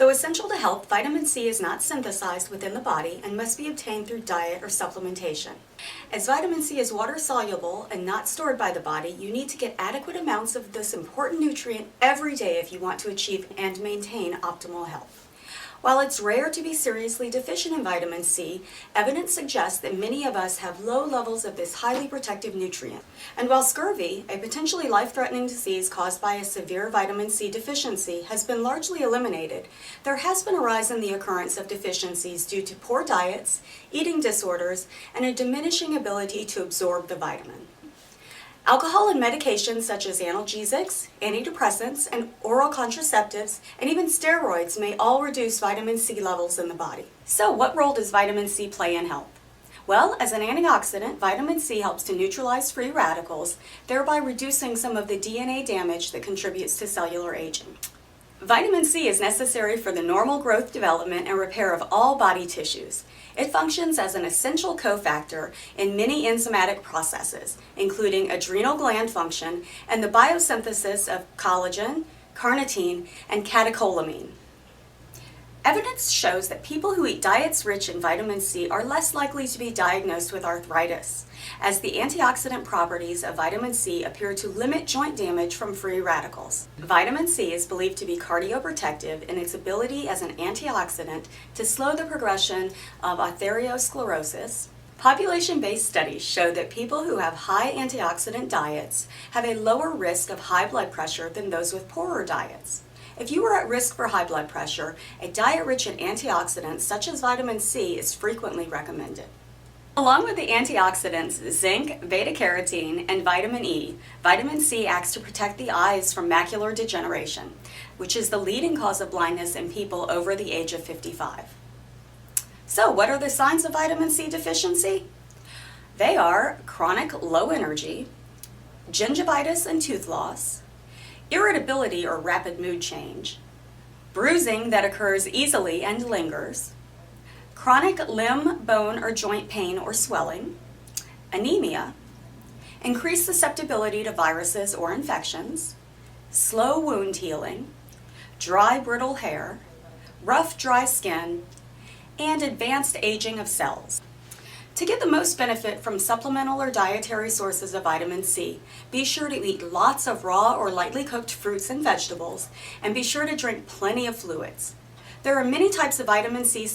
Though essential to health, vitamin C is not synthesized within the body and must be obtained through diet or supplementation. As vitamin C is water-soluble and not stored by the body, you need to get adequate amounts of this important nutrient every day if you want to achieve and maintain optimal health. While it's rare to be seriously deficient in vitamin C, evidence suggests that many of us have low levels of this highly protective nutrient. And while scurvy, a potentially life-threatening disease caused by a severe vitamin C deficiency, has been largely eliminated, there has been a rise in the occurrence of deficiencies due to poor diets, eating disorders, and a diminishing ability to absorb the vitamin. Alcohol and medications such as analgesics, antidepressants, and oral contraceptives, and even steroids may all reduce vitamin C levels in the body. So what role does vitamin C play in health? Well, as an antioxidant, vitamin C helps to neutralize free radicals, thereby reducing some of the DNA damage that contributes to cellular aging. Vitamin C is necessary for the normal growth, development, and repair of all body tissues. It functions as an essential cofactor in many enzymatic processes, including adrenal gland function and the biosynthesis of collagen, carnitine, and catecholamine. Evidence shows that people who eat diets rich in vitamin C are less likely to be diagnosed with arthritis, as the antioxidant properties of vitamin C appear to limit joint damage from free radicals. Vitamin C is believed to be cardioprotective in its ability as an antioxidant to slow the progression of atherosclerosis. Population-based studies show that people who have high antioxidant diets have a lower risk of high blood pressure than those with poorer diets. If you are at risk for high blood pressure, a diet rich in antioxidants such as vitamin C is frequently recommended. Along with the antioxidants zinc, beta-carotene, and vitamin E, vitamin C acts to protect the eyes from macular degeneration, which is the leading cause of blindness in people over the age of 55. So what are the signs of vitamin C deficiency? They are chronic low energy, gingivitis and tooth loss, irritability or rapid mood change, bruising that occurs easily and lingers, chronic limb, bone, or joint pain or swelling, anemia, increased susceptibility to viruses or infections, slow wound healing, dry, brittle hair, rough, dry skin, and advanced aging of cells. To get the most benefit from supplemental or dietary sources of vitamin C, be sure to eat lots of raw or lightly cooked fruits and vegetables, and be sure to drink plenty of fluids. There are many types of vitamin C